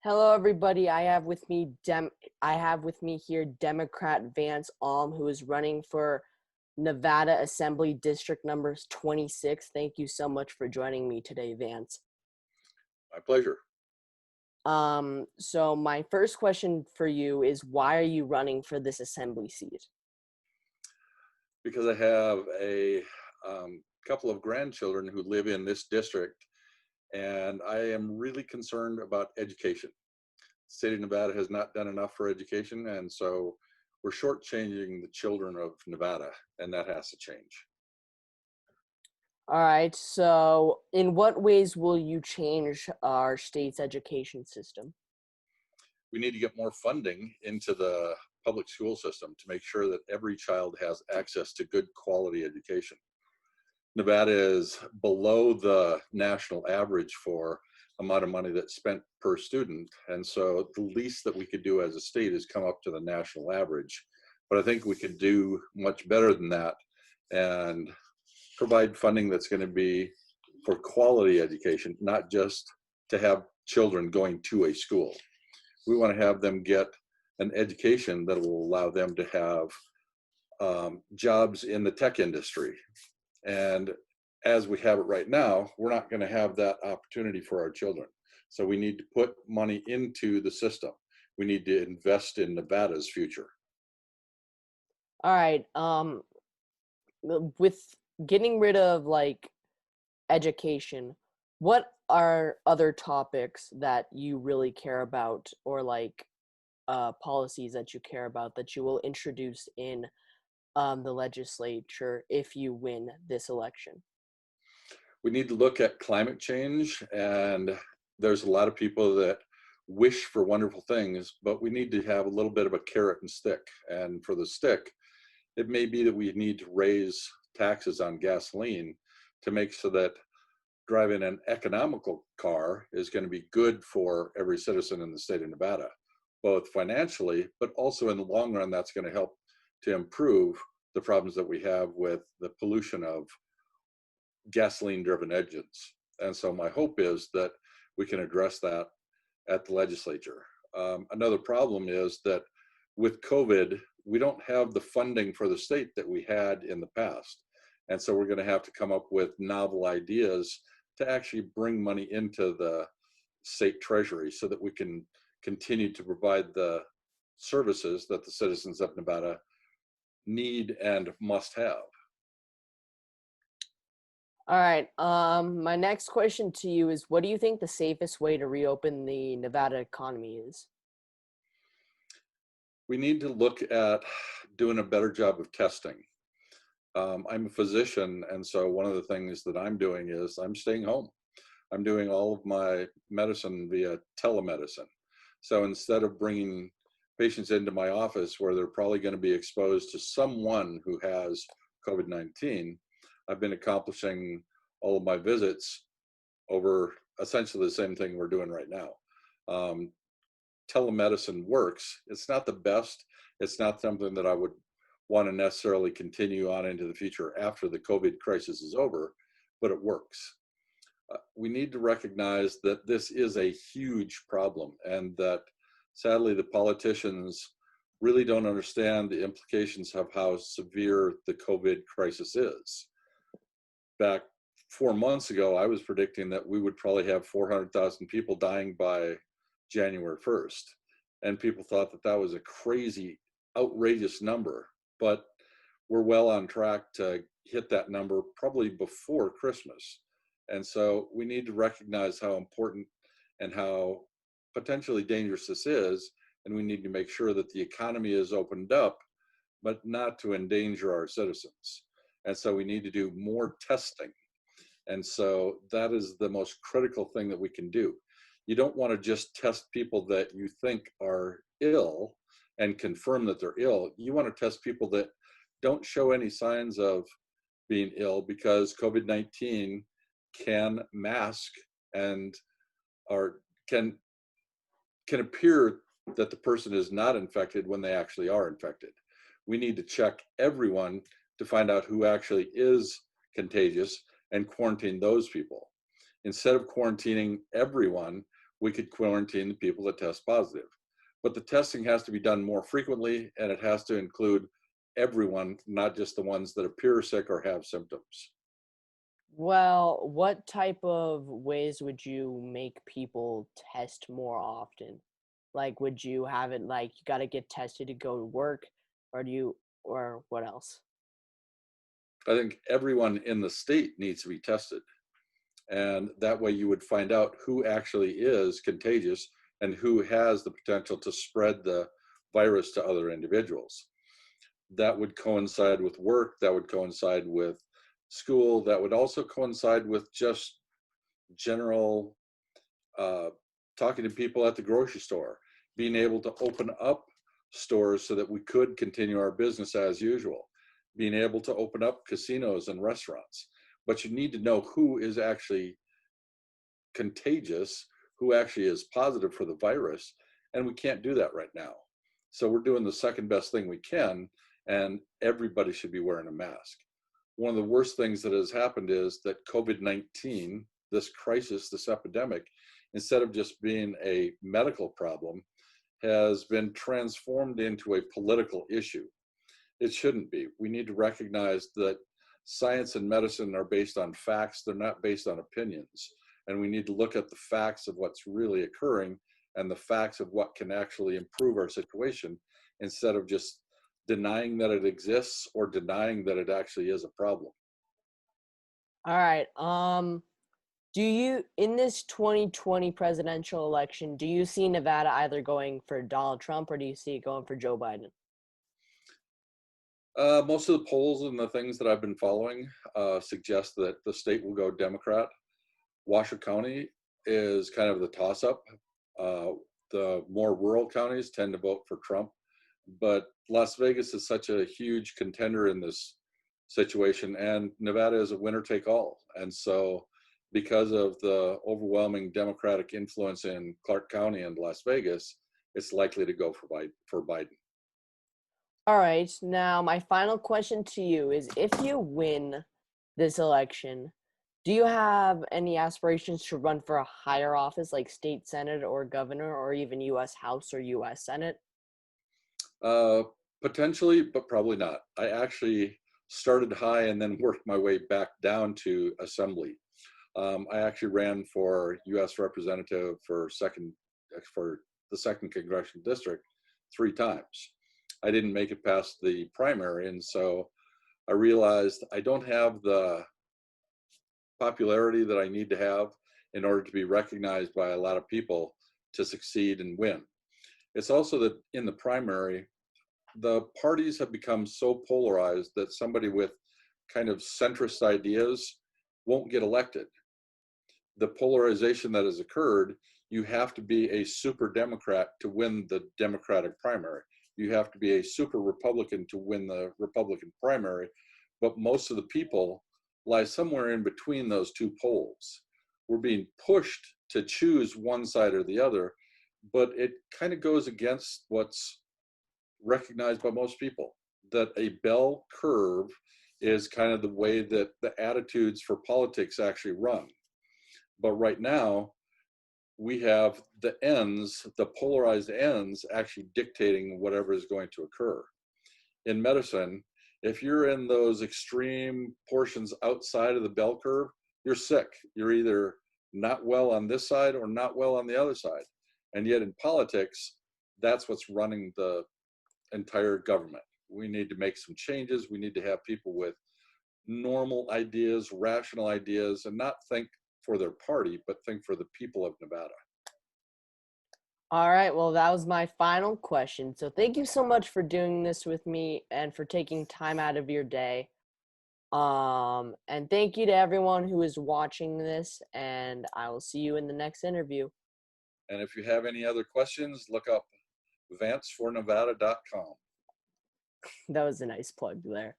Hello, everybody. I have with me here Democrat Vance who is running for Nevada Assembly District numbers 26. Thank you so much for joining me today, Vance. My pleasure. So my first question for you is, why are you running for this assembly seat? Because I have a couple of grandchildren who live in this district, and I am really concerned about education. The state of Nevada has not done enough for education, and so we're shortchanging the children of Nevada, and that has to change. All right. So in what ways will you change our state's education system? We need to get more funding into the public school system to make sure that every child has access to good quality education. Nevada is below the national average for amount of money that's spent per student. And so the least that we could do as a state is come up to the national average. But I think we could do much better than that and provide funding that's going to be for quality education, not just to have children going to a school. We want to have them get an education that will allow them to have jobs in the tech industry. And as we have it right now, we're not going to have that opportunity for our children. So we need to put money into the system. We need to invest in Nevada's future. All right. With getting rid of education, what are other topics that you really care about, or policies that you care about that you will introduce in the legislature if you win this election? We need to look at climate change, and there's a lot of people that wish for wonderful things, but we need to have a little bit of a carrot and stick. And for the stick, it may be that we need to raise taxes on gasoline to make so that driving an economical car is going to be good for every citizen in the state of Nevada, both financially, but also in the long run, that's going to help to improve the problems that we have with the pollution of gasoline-driven engines. And so my hope is that we can address that at the legislature. Another problem is that with COVID, we don't have the funding for the state that we had in the past. And so we're going to have to come up with novel ideas to actually bring money into the state treasury so that we can continue to provide the services that the citizens of Nevada need and must have. All right. My next question to you is, what do you think the safest way to reopen the Nevada economy is? We need to look at doing a better job of testing. I'm a physician, and so one of the things that I'm doing is I'm staying home. I'm doing all of my medicine via telemedicine. So instead of bringing patients into my office where they're probably going to be exposed to someone who has COVID-19, I've been accomplishing all of my visits over essentially the same thing we're doing right now. Telemedicine works. It's not the best. It's not something that I would want to necessarily continue on into the future after the COVID crisis is over, but it works. We need to recognize that this is a huge problem, and that sadly the politicians really don't understand the implications of how severe the COVID crisis is. Back 4 months ago, I was predicting that we would probably have 400,000 people dying by January 1st. And people thought that that was a crazy, outrageous number, but we're well on track to hit that number probably before Christmas. And so we need to recognize how important and how potentially dangerous this is. And we need to make sure that the economy is opened up, but not to endanger our citizens. And so we need to do more testing. And so that is the most critical thing that we can do. You don't want to just test people that you think are ill and confirm that they're ill. You want to test people that don't show any signs of being ill, because COVID-19 can mask and or can appear that the person is not infected when they actually are infected. We need to check everyone to find out who actually is contagious and quarantine those people. Instead of quarantining everyone, we could quarantine the people that test positive. But the testing has to be done more frequently, and it has to include everyone, not just the ones that appear sick or have symptoms. Well, what type of ways would you make people test more often? Like, would you have it like you got to get tested to go to work, or do you, or what else? I think everyone in the state needs to be tested. And that way you would find out who actually is contagious and who has the potential to spread the virus to other individuals. That would coincide with work, that would coincide with school, that would also coincide with just general uh, talking to people at the grocery store, being able to open up stores so that we could continue our business as usual, being able to open up casinos and restaurants. But you need to know who is actually contagious, who actually is positive for the virus, and we can't do that right now. So we're doing the second best thing we can, and everybody should be wearing a mask. One of the worst things that has happened is that COVID-19, this crisis, this epidemic, instead of just being a medical problem, has been transformed into a political issue. It shouldn't be. We need to recognize that science and medicine are based on facts, they're not based on opinions. And we need to look at the facts of what's really occurring and the facts of what can actually improve our situation instead of just denying that it exists or denying that it actually is a problem. All right. Do you in this 2020 presidential election, do you see Nevada either going for Donald Trump or do you see it going for Joe Biden? Most of the polls and the things that I've been following suggest that the state will go Democrat. Washoe County is kind of the toss-up. Uh, the more rural counties tend to vote for Trump, but Las Vegas is such a huge contender in this situation, and Nevada is a winner-take-all. And so, because of the overwhelming Democratic influence in Clark County and Las Vegas, it's likely to go for Biden. All right. Now, my final question to you is if you win this election, do you have any aspirations to run for a higher office like state senate or governor or even US House or US Senate? Uh, Potentially, but probably not. I actually started high and then worked my way back down to assembly. I actually ran for U.S. representative for the second congressional district 3 times. I didn't make it past the primary, and so I realized I don't have the popularity that I need to have in order to be recognized by a lot of people to succeed and win. It's also that in the primary, the parties have become so polarized that somebody with kind of centrist ideas won't get elected. The polarization that has occurred, you have to be a super Democrat to win the Democratic primary. You have to be a super Republican to win the Republican primary. But most of the people lie somewhere in between those two poles. We're being pushed to choose one side or the other, but it kind of goes against what's recognized by most people, that a bell curve is kind of the way that the attitudes for politics actually run. But right now, we have the ends, the polarized ends, actually dictating whatever is going to occur. In medicine, if you're in those extreme portions outside of the bell curve, you're sick. You're either not well on this side or not well on the other side. And yet in politics, that's what's running the entire government. We need to make some changes. We need to have people with normal ideas, rational ideas, and not think for their party, but think for the people of Nevada. All right, well, that was my final question. So thank you so much for doing this with me and for taking time out of your day. And thank you to everyone who is watching this, and I will see you in the next interview. And if you have any other questions, look up vancefornevada.com. That was a nice plug there.